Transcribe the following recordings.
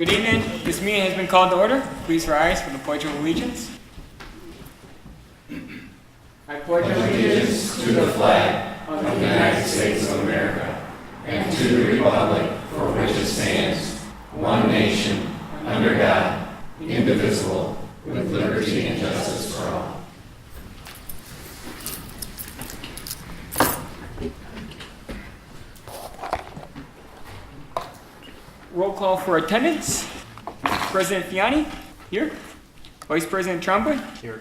Good evening. This meeting has been called to order. Please rise for the Pledge of Allegiance. I pledge allegiance to the flag of the United States of America and to the republic for which it stands, one nation, under God, indivisible, with liberty and justice for all. Roll call for attendance. President Fiani, here. Vice President Trombley, Here.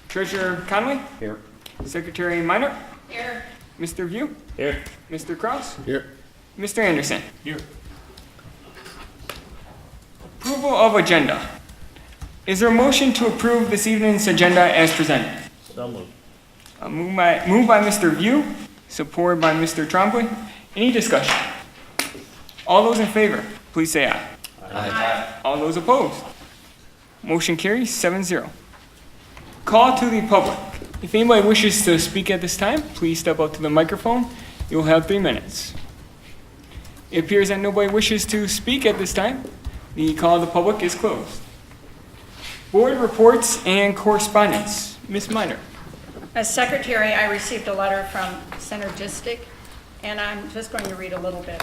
Treasurer Conway, Here. Secretary Minor, Here. Mr. View, Here. Mr. Kraus, Here. Mr. Anderson. Here. Approval of agenda. Is there a motion to approve this evening's agenda as presented? So moved. Moved by Mr. View, supported by Mr. Trombley. Any discussion? All those in favor, please say aye. Aye. All those opposed? Motion carries 7-0. Call to the public. If anybody wishes to speak at this time, please step up to the microphone. You'll have 3 minutes. It appears that nobody wishes to speak at this time. The call of the public is closed. Board reports and correspondence. Ms. Minor. As secretary, I received a letter from Synergistic, and I'm just going to read a little bit.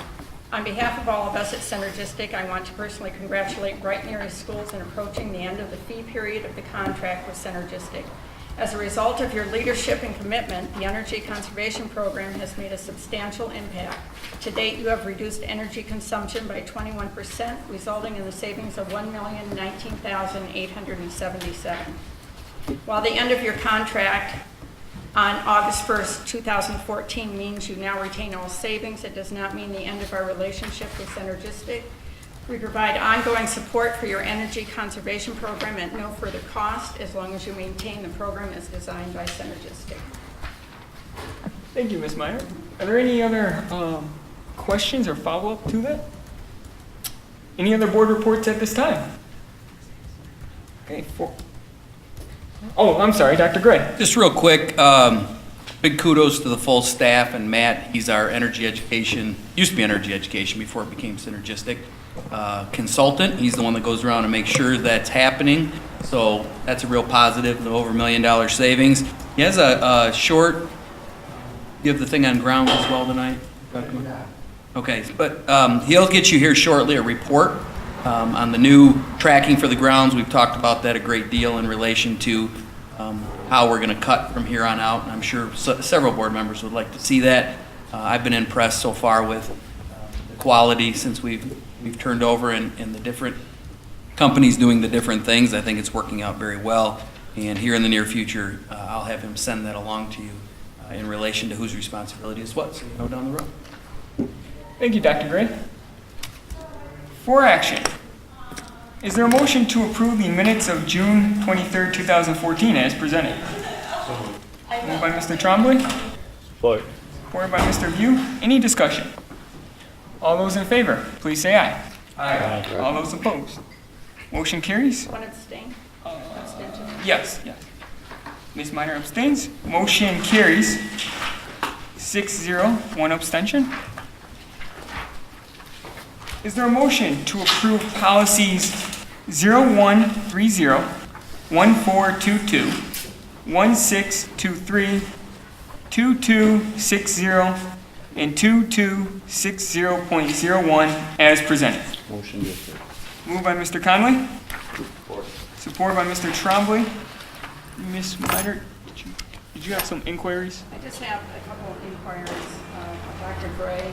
On behalf of all of us at Synergistic, I want to personally congratulate Brighton area schools in approaching the end of the fee period of the contract with Synergistic. As a result of your leadership and commitment, the Energy Conservation Program has made a substantial impact. To date, you have reduced energy consumption by 21%, resulting in the savings of $1,019,877. While the end of your contract on August 1st, 2014 means you now retain all savings, it does not mean the end of our relationship with Synergistic. We provide ongoing support for your energy conservation program at no further cost as long as you maintain the program as designed by Synergistic. Thank you, Ms. Minor. Are there any other questions or follow-up to that? Any other board reports at this time? Okay, I'm sorry, Dr. Gray. Just real quick, big kudos to the full staff and Matt. He's our energy education, used to be energy education before it became Synergistic consultant. He's the one that goes around and makes sure that's happening. So that's a real positive, the over $1 million savings. He has a short, you have the thing on ground as well tonight? Okay, but he'll get you here shortly, a report on the new tracking for the grounds. We've talked about that a great deal in relation to how we're going to cut from here on out. And I'm sure several board members would like to see that. I've been impressed so far with the quality since we've turned over and the different companies doing the different things. I think it's working out very well. And here in the near future, I'll have him send that along to you in relation to whose responsibility is what, so you know down the road. Thank you, Dr. Gray. For action, is there a motion to approve the minutes of June 23rd, 2014 as presented? Moved by Mr. Trombley. Support. Supported by Mr. View. Any discussion? All those in favor, please say aye. Aye. All those opposed? Motion carries. One abstain? Abstention? Yes. Ms. Minor abstains. Motion carries 6-0, 1 abstention. Is there a motion to approve policies 0130, 1422, 1623, 2260, and 2260.01 as presented? Motion to approve. Moved by Mr. Conway. Supported by Mr. Trombley. Ms. Minor, did you have some inquiries? I just have a couple of inquiries of Dr. Gray.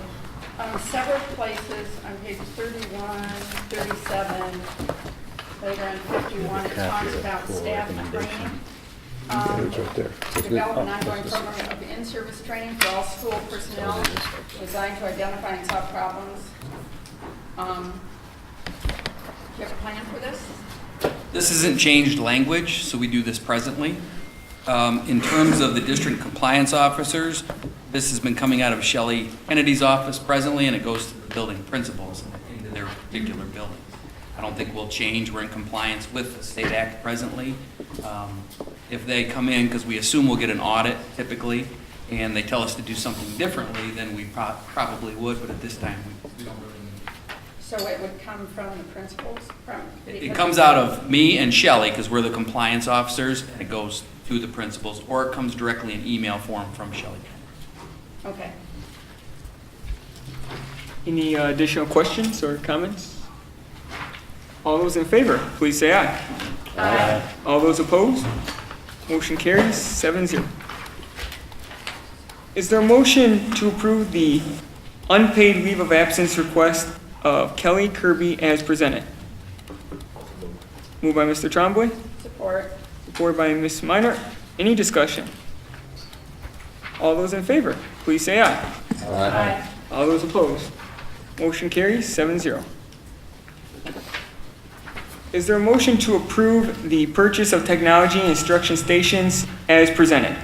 Several places on page 31, 37, later on 51, it talks about staff training. Develop an ongoing program of in-service training for all school personnel designed to identify and solve problems. Do you have a plan for this? This isn't changed language, so we do this presently. In terms of the district compliance officers, this has been coming out of Shelley Kennedy's office presently, and it goes to the building principals into their particular buildings. I don't think we'll change. We're in compliance with the state act presently. If they come in, because we assume we'll get an audit typically, and they tell us to do something differently, then we probably would, but at this time we don't really need So it would come from the principals, from? It comes out of me and Shelley, because we're the compliance officers, and it goes to the principals, or it comes directly in email form from Shelley. Okay. Any additional questions or comments? All those in favor, please say aye. Aye. All those opposed? Motion carries 7-0. Is there a motion to approve the unpaid leave of absence request of Kelly Kirby as presented? Moved by Mr. Trombley, Support. supported by Ms. Minor. Any discussion? All those in favor, please say aye. Aye. All those opposed? Motion carries 7-0. Is there a motion to approve the purchase of technology and instruction stations as presented?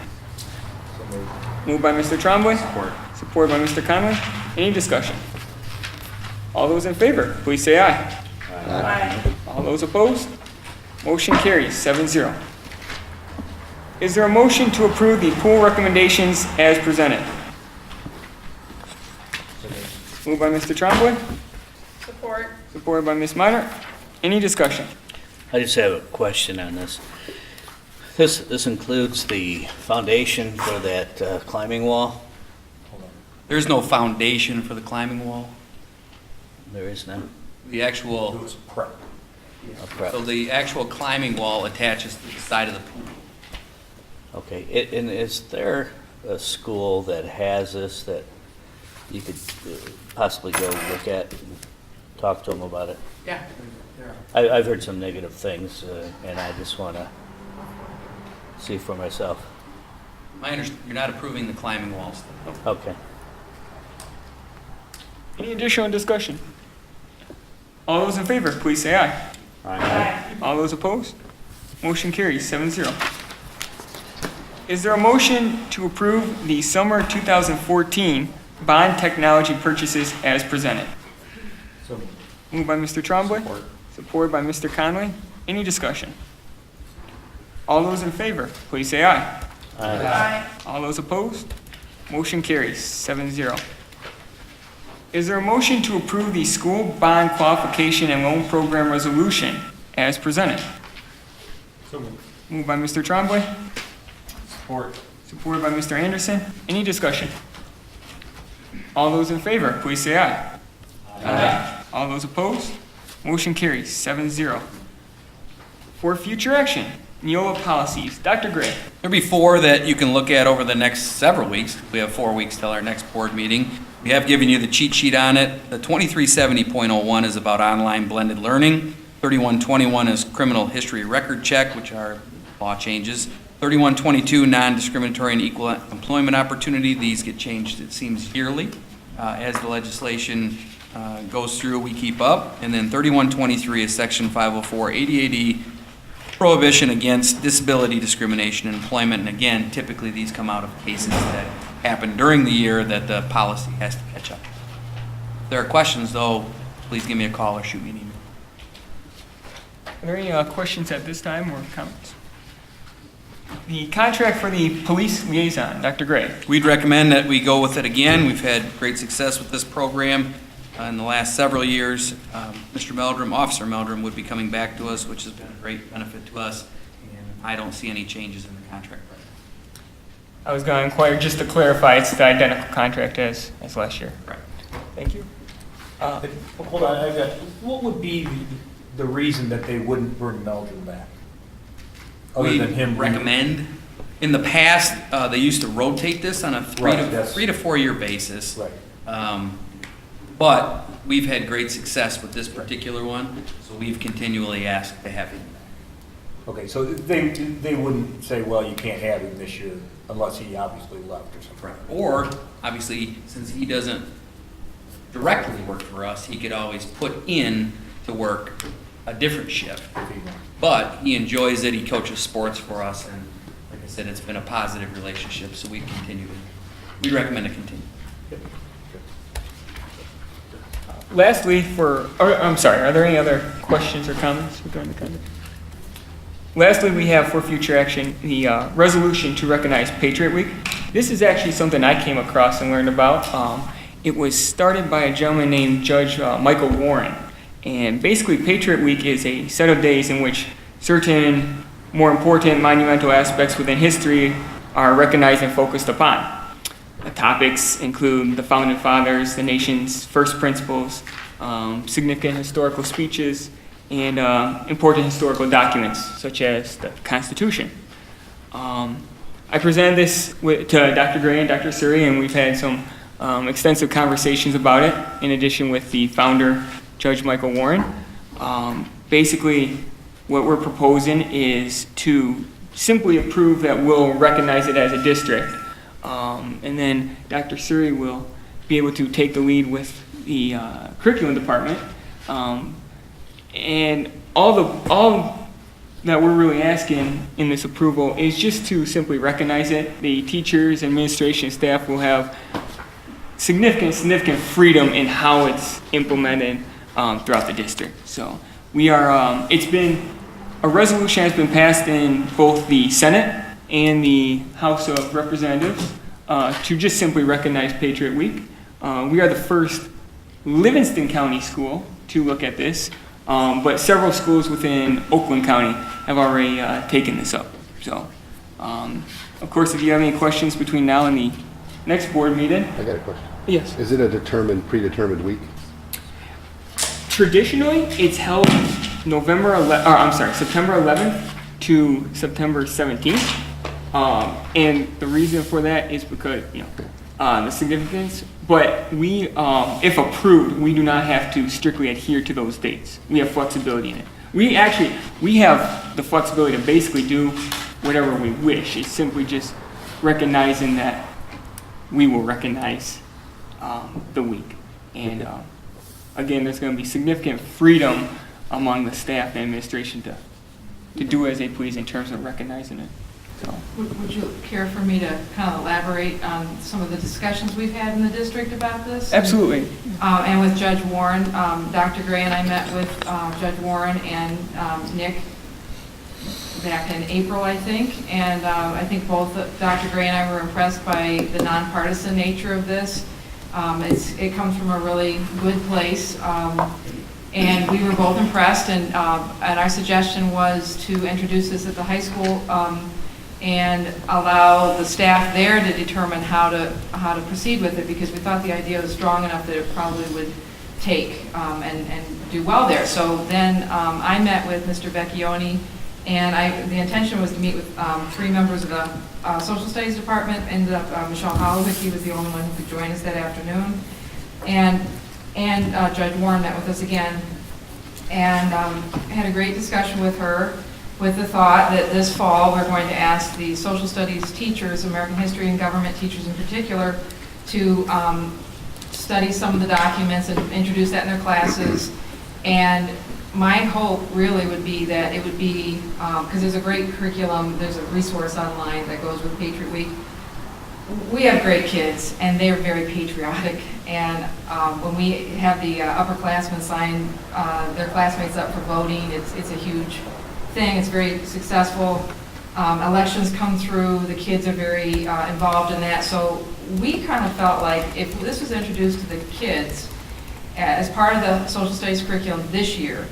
Moved by Mr. Trombley. Support. Supported by Mr. Conley. Any discussion? All those in favor, please say aye. Aye. All those opposed? Motion carries 7-0. Is there a motion to approve the pool recommendations as presented? Moved by Mr. Trombley, Support. supported by Ms. Minor. Any discussion? I just have a question on this. This includes the foundation for that climbing wall? There's no foundation for the climbing wall. There is none? The actual, A prep. so the actual climbing wall attaches to the side of the pool. Okay, and is there a school that has this that you could possibly go look at and talk to them about it? Yeah, there are. I've heard some negative things, and I just want to see for myself. You're not approving the climbing walls. Okay. Any additional discussion? All those in favor, please say aye. Aye. All those opposed? Motion carries 7-0. Is there a motion to approve the summer 2014 bond technology purchases as presented? Moved by Mr. Trombley. Supported by Mr. Conley. Any discussion? All those in favor, please say aye. Aye. All those opposed? Motion carries 7-0. Is there a motion to approve the school bond qualification and loan program resolution as presented? Moved by Mr. Trombley. Support. Supported by Mr. Anderson. Any discussion? All those in favor, please say aye. Aye. All those opposed? Motion carries 7-0. For future action, Neola policies. Dr. Gray. There'll be 4 that you can look at over the next several weeks. We have 4 weeks till our next board meeting. We have given you the cheat sheet on it. The 2370.01 is about online blended learning. 3121 is criminal history record check, which are law changes. 3122, non-discriminatory and equal employment opportunity. These get changed, it seems, yearly. As the legislation goes through, we keep up. And then 3123 is section 504, ADAD, prohibition against disability discrimination in employment. And again, typically these come out of cases that happen during the year that the policy has to catch up. If there are questions, though, please give me a call or shoot me an email. Are there any questions at this time or comments? The contract for the police liaison, Dr. Gray. We'd recommend that we go with it again. We've had great success with this program in the last several years. Mr. Meldrum, Officer Meldrum, would be coming back to us, which has been a great benefit to us, and I don't see any changes in the contract right now. I was going to inquire, just to clarify, it's the identical contract as last year. Right. Thank you. Hold on, I've got, what would be the reason that they wouldn't bring Meldrum back? Other We than him recommend, in the past, they used to rotate this on a Right, that's- 3 to 4 year basis. Right. But we've had great success with this particular one, so we've continually asked to have him back. Okay, so they wouldn't say, well, you can't have him this year unless he obviously left or something. Or, obviously, since he doesn't directly work for us, he could always put in to work a different shift. If he went. But he enjoys it, he coaches sports for us, and like I said, it's been a positive relationship, so we continue to, we recommend to continue. Lastly, I'm sorry, are there any other questions or comments regarding the contract? Lastly, we have for future action, the resolution to recognize Patriot Week. This is actually something I came across and learned about. It was started by a gentleman named Judge Michael Warren. And basically, Patriot Week is a set of days in which certain more important monumental aspects within history are recognized and focused upon. The topics include the founding fathers, the nation's first principles, significant historical speeches, and important historical documents, such as the Constitution. I presented this to Dr. Gray and Dr. Suri, and we've had some extensive conversations about it, in addition with the founder, Judge Michael Warren. Basically, what we're proposing is to simply approve that we'll recognize it as a district. And then Dr. Suri will be able to take the lead with the curriculum department. And all that we're really asking in this approval is just to simply recognize it. The teachers, administration, staff will have significant freedom in how it's implemented throughout the district. So we are, a resolution has been passed in both the Senate and the House of Representatives to just simply recognize Patriot Week. We are the first Livingston County school to look at this, but several schools within Oakland County have already taken this up. So, of course, if you have any questions between now and the next board meeting. I got a question. Yes. Is it a predetermined week? Traditionally, it's held September 11th to September 17th. And the reason for that is because, the significance, but we, if approved, we do not have to strictly adhere to those dates. We have flexibility in it. We have the flexibility to basically do whatever we wish. It's simply just recognizing that we will recognize the week. And again, there's going to be significant freedom among the staff and administration to do as they please in terms of recognizing it. So. Would you care for me to kind of elaborate on some of the discussions we've had in the district about this? Absolutely. And with Judge Warren, Dr. Gray and I met with Judge Warren and Nick back in April, I think, and I think both Dr. Gray and I were impressed by the nonpartisan nature of this. It comes from a really good place, and we were both impressed, and our suggestion was to introduce this at the high school and allow the staff there to determine how to proceed with it, because we thought the idea was strong enough that it probably would take and do well there. So then I met with Mr. Vecchione, and the intention was to meet with 3 members of the social studies department. Ended up Michelle Hollowicki was the only one who could join us that afternoon, and Judge Warren met with us again, and had a great discussion with her, with the thought that this fall we're going to ask the social studies teachers, American history and government teachers in particular, to study some of the documents and introduce that in their classes. And my hope really would be that it would be, because there's a great curriculum, there's a resource online that goes with Patriot Week. We have great kids, and they're very patriotic. And when we have the upperclassmen sign their classmates up for voting, it's a huge thing. It's very successful. Elections come through. The kids are very involved in that. So we kind of felt like if this was introduced to the kids as part of the social studies curriculum this year,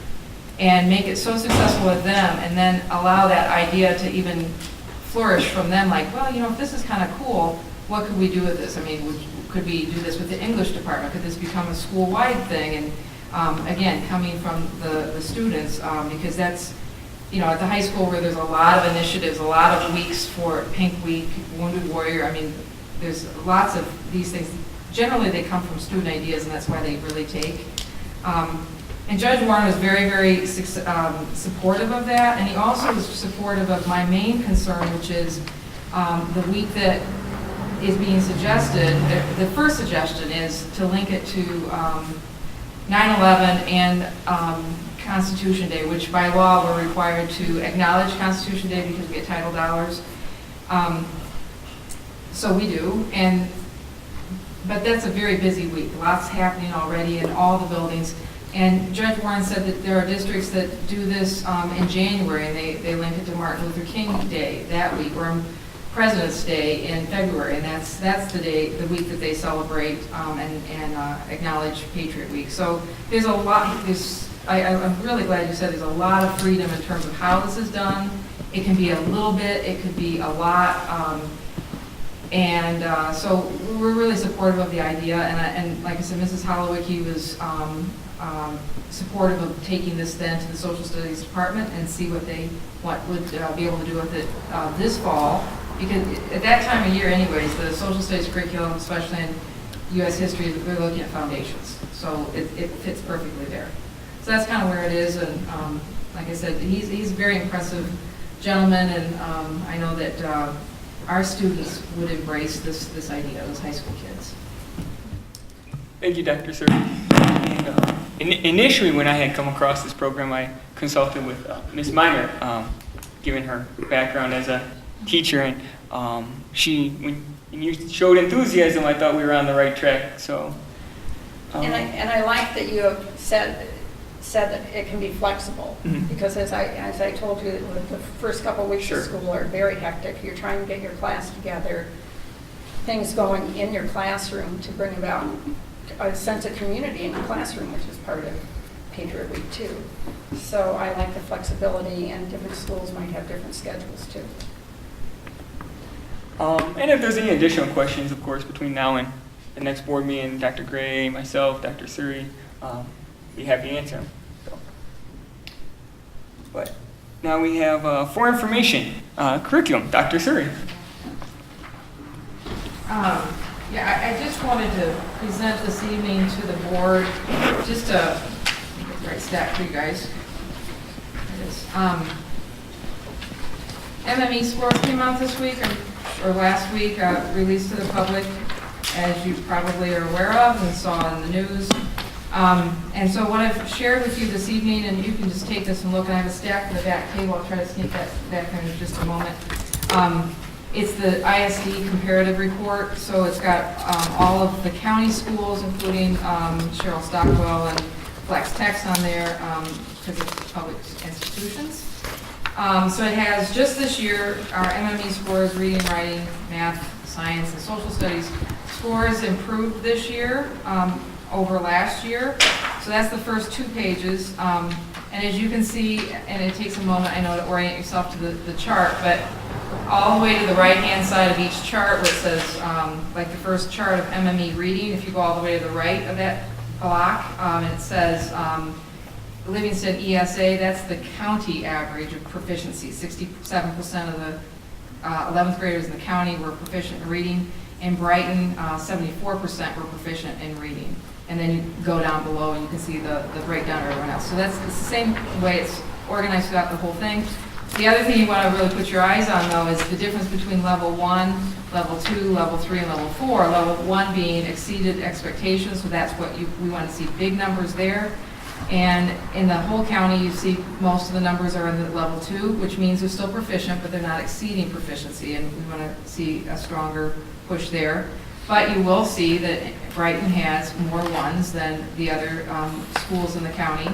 and make it so successful with them, and then allow that idea to even flourish from them, like, well, if this is kind of cool, what could we do with this? I mean, could we do this with the English department? Could this become a school-wide thing? And again, coming from the students, because that's, at the high school where there's a lot of initiatives, a lot of weeks for Pink Week, Wounded Warrior, I mean, there's lots of these things. Generally, they come from student ideas, and that's why they really take. And Judge Warren was very, very supportive of that, and he also was supportive of my main concern, which is the week that is being suggested. The first suggestion is to link it to 9/11 and Constitution Day, which by law we're required to acknowledge Constitution Day because we get title dollars. So we do, but that's a very busy week. Lots happening already in all the buildings. And Judge Warren said that there are districts that do this in January, and they link it to Martin Luther King Day that week, or President's Day in February, and that's the week that they celebrate and acknowledge Patriot Week. So there's a lot. I'm really glad you said there's a lot of freedom in terms of how this is done. It can be a little bit, it could be a lot, so we're really supportive of the idea. And like I said, Mrs. Holowicki was supportive of taking this then to the Social Studies Department and see what they would be able to do with it this fall. Because at that time of year anyways, the social studies curriculum, especially in U.S. history, we're looking at foundations. So it fits perfectly there. So that's kind of where it is. And like I said, he's a very impressive gentleman, and I know that our students would embrace this idea, those high school kids. Thank you, Dr. Sir. And, initially, when I had come across this program, I consulted with Ms. Miner, given her background as a teacher, and when you showed enthusiasm, I thought we were on the right track. So, And I like that you have said that it can be flexible, because as I told you, the first couple of weeks of school are very hectic. You're trying to get your class together, things going in your classroom to bring about a sense of community in the classroom, which is part of Patriot Week too. So I like the flexibility, and different schools might have different schedules too. And if there's any additional questions, of course, between now and the next board meeting, Dr. Gray, myself, Dr. Suri, be happy to answer them. So. But now we have for information curriculum, Dr. Suri. Yeah, I just wanted to present this evening to the board, just a right stack for you guys. It is. MME scores came out this week or last week, released to the public, as you probably are aware of and saw in the news. And so what I've shared with you this evening, and you can just take this and look, and I have a stack in the back table. I'll try to sneak that back in just a moment. It's the ISD comparative report, so it's got all of the county schools, including Cheryl Stockwell and Flex Text on there, because it's public institutions. So it has, just this year, our MME scores, reading, writing, math, science, and social studies scores improved this year over last year. So that's the first 2 pages. And as you can see, and it takes a moment, I know, to orient yourself to the chart, but all the way to the right-hand side of each chart, where it says, like the first chart of MME reading, if you go all the way to the right of that block, it says Livingston ESA, that's the county average of proficiency. 67% of the 11th graders in the county were proficient in reading. In Brighton, 74% were proficient in reading. And then you go down below and you can see the breakdown of everyone else. So that's the same way it's organized throughout the whole thing. The other thing you want to really put your eyes on, though, is the difference between level 1, level 2, level 3, and level 4. Level 1 being exceeded expectations, so that's what we want to see, big numbers there. And in the whole county, you see most of the numbers are in the level 2, which means they're still proficient, but they're not exceeding proficiency, and we want to see a stronger push there. But you will see that Brighton has more 1s than the other schools in the county.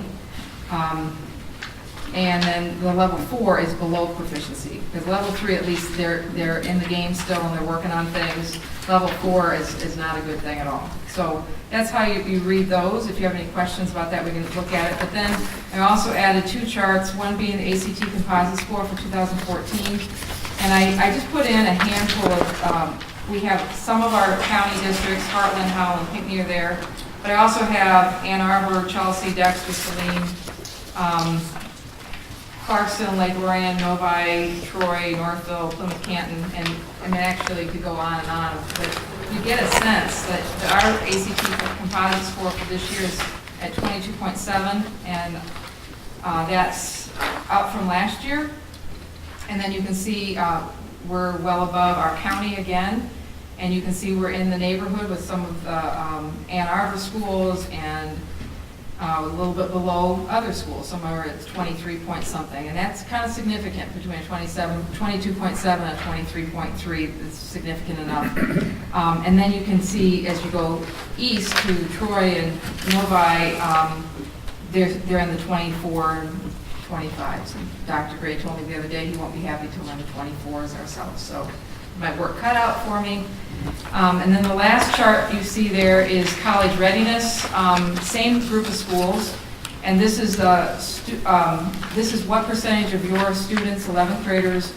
And then the level 4 is below proficiency, because level 3, at least they're in the game still and they're working on things. Level 4 is not a good thing at all. So that's how you read those. If you have any questions about that, we can look at it. But then I also added 2 charts, one being the ACT composite score for 2014. And I just put in a handful of, we have some of our county districts, Heartland, Howell, and Pinckney are there. But I also have Ann Arbor, Chelsea, Dexter, Saline, Clarkston, Lake Lorraine, Novi, Troy, Northville, Plymouth, Canton, and I mean, actually could go on and on. But you get a sense that our ACT composite score for this year is at 22.7, and that's up from last year. And then you can see we're well above our county again, and you can see we're in the neighborhood with some of the Ann Arbor schools and a little bit below other schools. Some are at 23 point something, and that's kind of significant. Between 22.7 and 23.3 is significant enough. And then you can see as you go east to Troy and Novi, they're in the 24 and 25s. And Dr. Gray told me the other day he won't be happy till we're in the 24s ourselves. So my work cut out for me. And then the last chart you see there is college readiness, same group of schools. And this is what percentage of your students, 11th graders,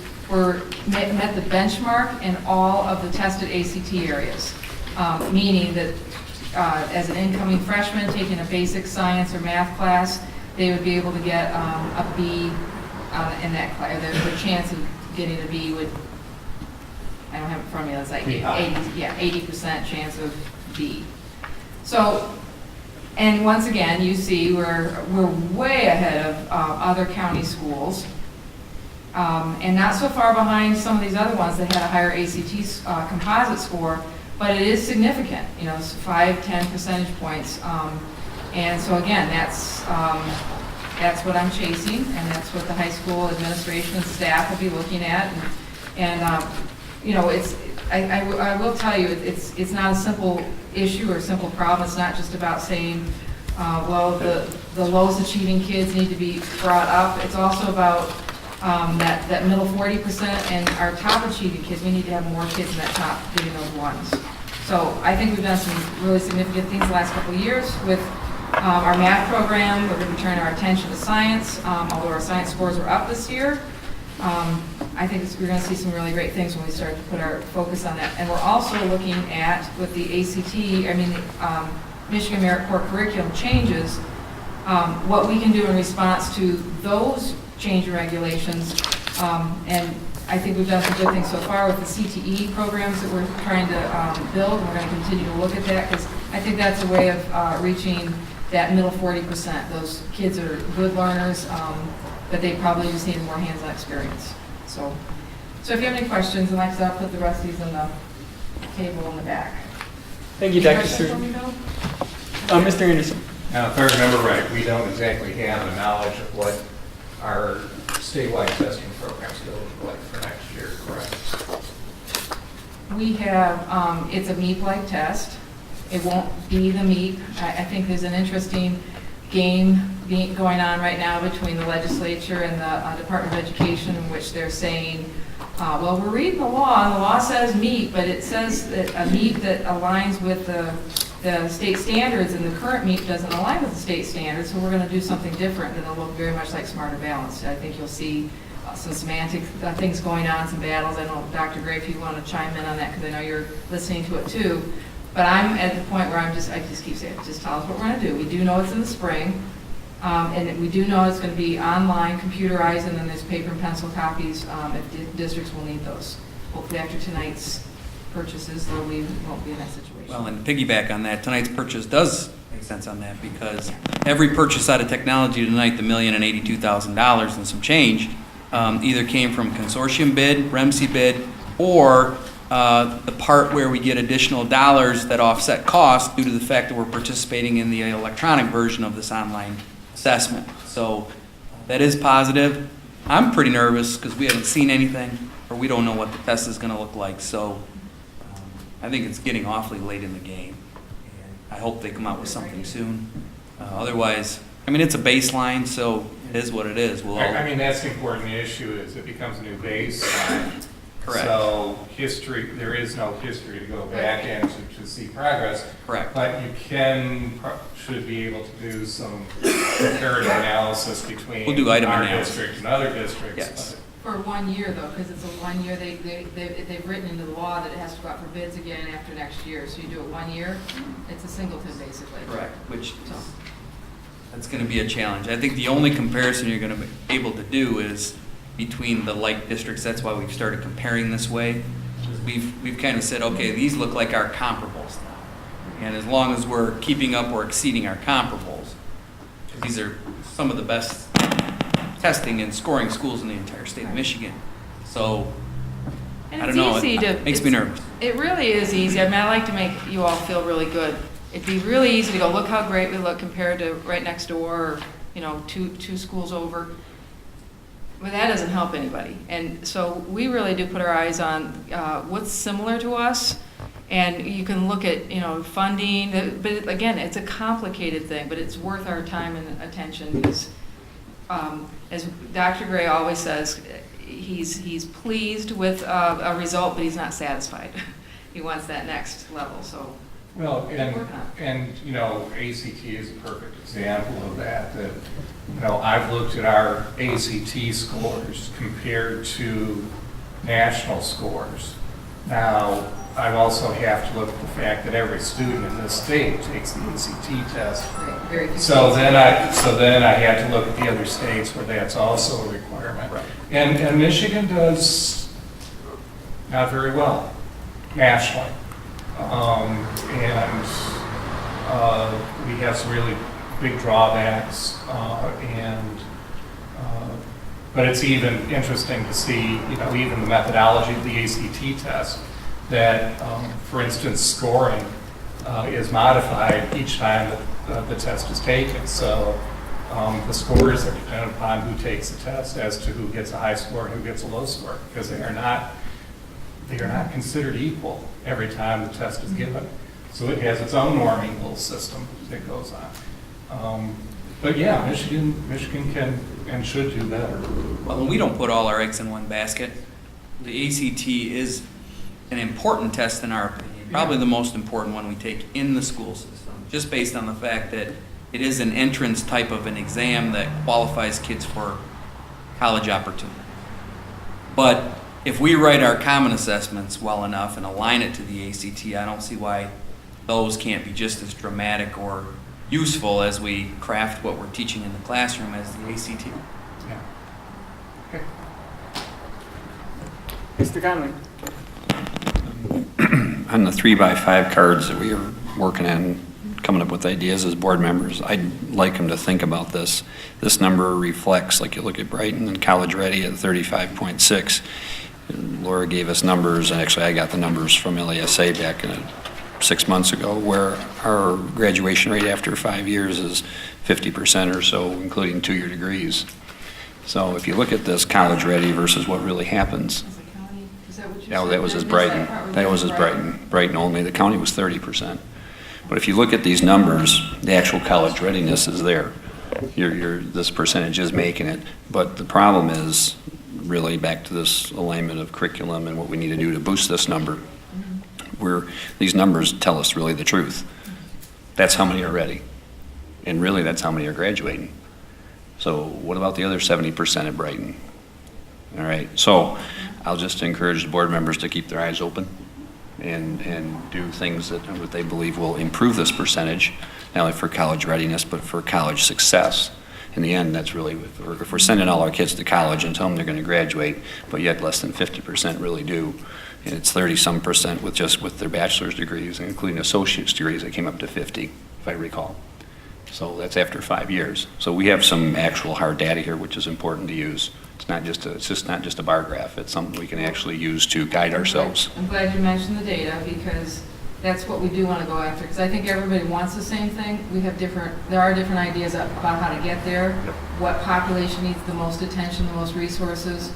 met the benchmark in all of the tested ACT areas. Meaning that as an incoming freshman taking a basic science or math class, they would be able to get a B in that class. The chance of getting a B would, I don't have it in front of me, it's like 80% chance of B. So, and once again, you see we're way ahead of other county schools, and not so far behind some of these other ones that had a higher ACT composite score, but it is significant, you know, it's 5-10 percentage points. And so again, that's what I'm chasing, and that's what the high school administration and staff will be looking at. And you know, I will tell you, it's not a simple issue or simple problem. It's not just about saying, well, the lowest achieving kids need to be brought up. It's also about that middle 40% and our top achieving kids. We need to have more kids in that top getting those ones. So I think we've done some really significant things the last couple of years with our math program. We're going to be turning our attention to science, although our science scores are up this year. I think we're going to see some really great things when we start to put our focus on that. And we're also looking at, with the the Michigan Merit Core curriculum changes, what we can do in response to those change in regulations. And I think we've done some good things so far with the CTE programs that we're trying to build. We're going to continue to look at that because I think that's a way of reaching that middle 40%. Those kids are good learners, but they probably just need more hands-on experience. So if you have any questions, and like I said, I'll put the rest of these in the table in the back. Thank you, Dr. Sturgeon. Mr. Anderson. Now, if I remember right, we don't exactly have a knowledge of what our statewide testing programs will look like for next year, correct? We have, it's a MEEP-like test. It won't be the MEEP. I think there's an interesting game going on right now between the legislature and the Department of Education, in which they're saying, well, we're reading the law, and the law says MEEP, but it says that a MEEP that aligns with the state standards, and the current MEEP doesn't align with the state standards, so we're going to do something different, and it'll look very much like Smarter Balanced. I think you'll see some semantic things going on, some battles. I don't know, Dr. Gray, if you want to chime in on that, because I know you're listening to it too. But I'm at the point where I just keep saying, just tell us what we're going to do. We do know it's in the spring, and we do know it's going to be online, computerized, and then there's paper and pencil copies if districts will need those. Hopefully after tonight's purchases, though, we won't be in that situation. Well, and to piggyback on that, tonight's purchase does make sense on that, because every purchase out of technology tonight, the $1,082,000 and some change, either came from consortium bid, REMC bid, or the part where we get additional dollars that offset costs due to the fact that we're participating in the electronic version of this online assessment. So that is positive. I'm pretty nervous because we haven't seen anything, or we don't know what the test is going to look like. So I think it's getting awfully late in the game. And I hope they come out with something soon. Otherwise, I mean, it's a baseline, so it is what it is. I mean, that's the important issue, is it becomes a new baseline. Correct. So history, there is no history to go back and to see progress. Correct. But you should be able to do some comparative analysis between We'll do item our analysis. district and other districts. Yes. For 1 year, though, because it's a 1 year, they've written into the law that it has to go out for bids again after next year. So you do it 1 year, it's a singleton, basically. Correct, which So, that's going to be a challenge. I think the only comparison you're going to be able to do is between the like districts. That's why we've started comparing this way. We've kind of said, okay, these look like our comparables now. And as long as we're keeping up or exceeding our comparables, these are some of the best testing and scoring schools in the entire state of Michigan. So, and I it's don't know, easy it makes me nervous. It really is easy. I mean, I like to make you all feel really good. It'd be really easy to go, look how great we look compared to right next door, or, you know, two schools over. But that doesn't help anybody. And so we really do put our eyes on what's similar to us. And you can look at, you know, funding, but again, it's a complicated thing, but it's worth our time and attention, because as Dr. Gray always says, he's pleased with a result, but he's not satisfied. He wants that next level, so. Well, Keep working on and, you know, ACT is a perfect example of that, you know, I've looked at our ACT scores compared to national scores. Now, I also have to look at the fact that every student in this state takes the ACT test. Very few So states. then I had to look at the other states where that's also a requirement. Right. And Michigan does not very well nationally. And we have some really big drawbacks, but it's even interesting to see, you know, even the methodology of the ACT test, that, for instance, scoring is modified each time that the test is taken. So the scores are dependent upon who takes the test as to who gets a high score and who gets a low score, because they are not considered equal every time the test is given. So it has its own norming little system that goes on. But yeah, Michigan can and should do better. Well, and we don't put all our eggs in one basket. The ACT is an important test in our opinion, probably the most important one we take in the school system, just based on the fact that it is an entrance type of an exam that qualifies kids for college opportunity. But if we write our common assessments well enough and align it to the ACT, I don't see why those can't be just as dramatic or useful as we craft what we're teaching in the classroom as the ACT. Yeah. Okay. Mr. Conley? On the 3x5 cards that we are working on, coming up with ideas as board members, I'd like them to think about this. This number reflects, like you look at Brighton and College Ready at 35.6. Laura gave us numbers, and actually I got the numbers from LASA back in 6 months ago, where our graduation rate after 5 years is 50% or so, including 2-year degrees. So if you look at this College Ready versus what really happens, Is it county? Is that what you no, said? that was as That Brighton. part was That was as Brighton. Brighton only. The county was 30%. But if you look at these numbers, the actual college readiness is there. This percentage is making it. But the problem is really back to this alignment of curriculum and what we need to do to boost this number. These numbers tell us really the truth. That's how many are ready. And really, that's how many are graduating. So what about the other 70% at Brighton? All right, so I'll just encourage the board members to keep their eyes open and do things that they believe will improve this percentage, not only for college readiness, but for college success. In the end, that's really, if we're sending all our kids to college and tell them they're going to graduate, but yet less than 50% really do, and it's 30-some% with their bachelor's degrees, including associate's degrees, that came up to 50, if I recall. So that's after 5 years. So we have some actual hard data here, which is important to use. It's just not just a bar graph. It's something we can actually use to guide ourselves. I'm glad you mentioned the data, because that's what we do want to go after, because I think everybody wants the same thing. There are different ideas about how to get there, what population needs the most attention, the most resources,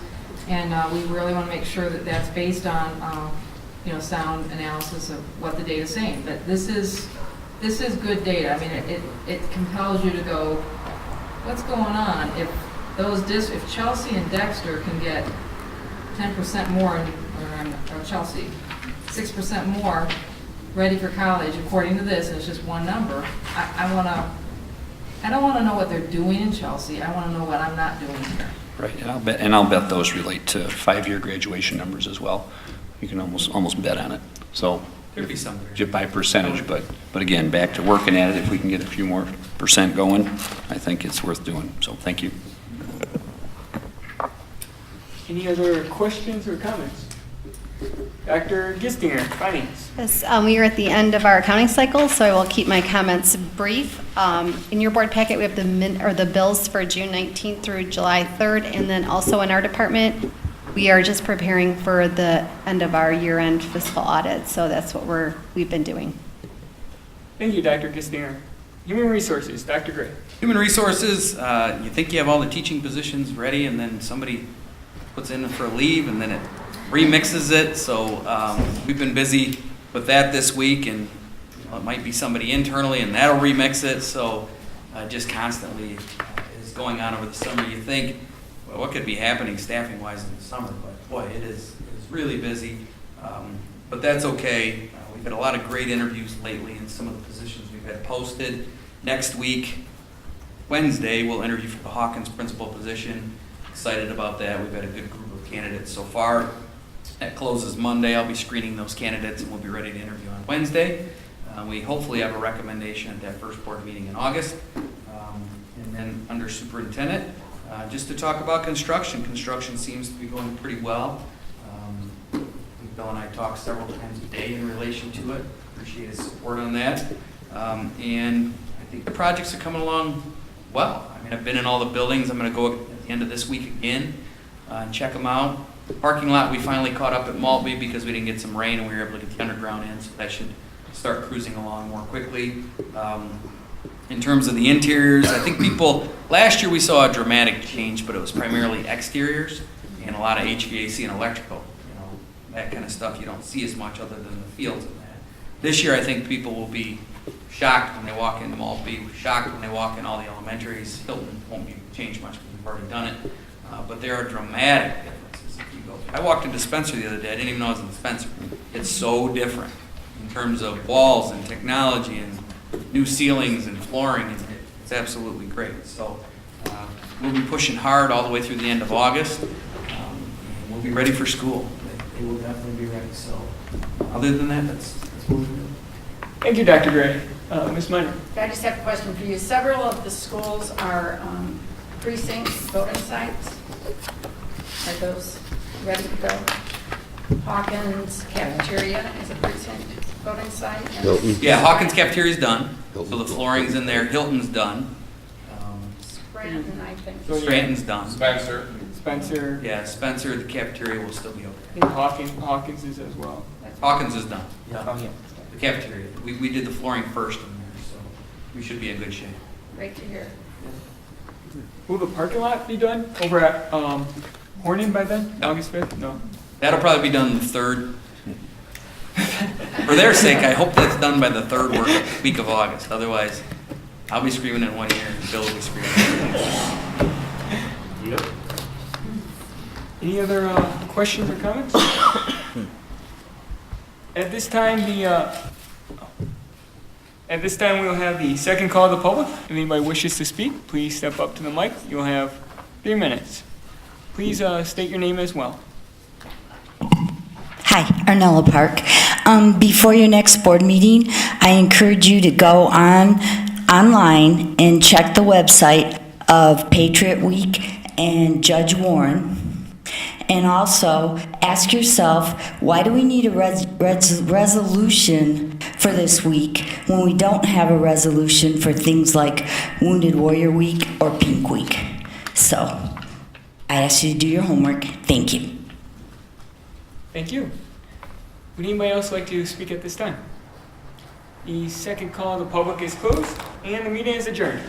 and we really want to make sure that that's based on, sound analysis of what the data is saying. But this is good data. I mean, it compels you to go, what's going on? If Chelsea and Dexter can get 10% more, or Chelsea, 6% more ready for college according to this, and it's just one number, I don't want to know what they're doing in Chelsea. I want to know what I'm not doing here. Right, and I'll bet those relate to 5-year graduation numbers as well. You can almost bet on it. So There'd be some. just by percentage, but again, back to working at it. If we can get a few more percent going, I think it's worth doing. So thank you. Any other questions or comments? Dr. Gistinger, finance. Yes, we are at the end of our accounting cycle, so I will keep my comments brief. In your board packet, we have the bills for June 19th through July 3rd, and then also in our department, we are just preparing for the end of our year-end fiscal audit, so that's what we've been doing. Thank you, Dr. Gistinger. Human Resources, Dr. Gray. Human Resources, you think you have all the teaching positions ready, and then somebody puts in for a leave, and then it remixes it. So we've been busy with that this week, and it might be somebody internally, and that'll remix it. So just constantly is going on over the summer. You think what could be happening staffing-wise in the summer, but boy, it is really busy. But that's okay. We've had a lot of great interviews lately in some of the positions we've had posted. Next week, Wednesday, we'll interview for the Hawkins principal position. Excited about that. We've had a good group of candidates so far. That closes Monday. I'll be screening those candidates and we'll be ready to interview on Wednesday. We hopefully have a recommendation at that first board meeting in August. And then under superintendent, just to talk about construction. Construction seems to be going pretty well. Bill and I talk several times a day in relation to it. Appreciate his support on that. And I think the projects are coming along well. I mean, I've been in all the buildings. I'm going to go at the end of this week again and check them out. The parking lot, we finally caught up at Maltby because we didn't get some rain and we were able to get the underground in, so that should start cruising along more quickly. In terms of the interiors, I think last year we saw a dramatic change, but it was primarily exteriors and a lot of HVAC and electrical. That kind of stuff you don't see as much other than the fields and that. This year I think people will be shocked when they walk into Maltby, shocked when they walk in all the elementaries. Hilton won't be changed much because we've already done it. But there are dramatic differences if you go. I walked into Spencer the other day. I didn't even know I was in Spencer. It's so different in terms of walls and technology and new ceilings and flooring. It's absolutely great. So we'll be pushing hard all the way through the end of August. We'll be ready for school. They will definitely be ready. So other than that, that's what we're doing. Thank you, Dr. Gray. Ms. Minor. I just have a question for you. Several of the schools are precincts, voting sites. Are those ready to go? Hawkins Cafeteria is a precinct voting site. Hilton. Yeah, Hawkins Cafeteria is done. Hilton. So the flooring's in there. Hilton's done. Scranton, I think. So, yeah. Scranton's done. Spencer. Yeah, Spencer, the cafeteria will still be I okay. think Hawkins is as well. Hawkins is done. Oh, yeah. The cafeteria. We did the flooring first in there, so we should be in good shape. Great to hear. Will the parking lot be done over at Horning by then? No. August 5th? No. That'll probably be done the third. For their sake, I hope that's done by the third week of August. Otherwise, I'll be screaming in one ear and Bill will be screaming in the other. Yep. Any other questions or comments? At this time, we'll have the second call of the public. If anybody wishes to speak, please step up to the mic. You'll have 3 minutes. Please state your name as well. Hi, Arnella Park. Before your next board meeting, I encourage you to go online and check the website of Patriot Week and Judge Warren. And also ask yourself, why do we need a resolution for this week when we don't have a resolution for things like Wounded Warrior Week or Pink Week? So I ask you to do your homework. Thank you. Thank you. Would anybody else like to speak at this time? The second call of the public is closed, and the meeting is adjourned.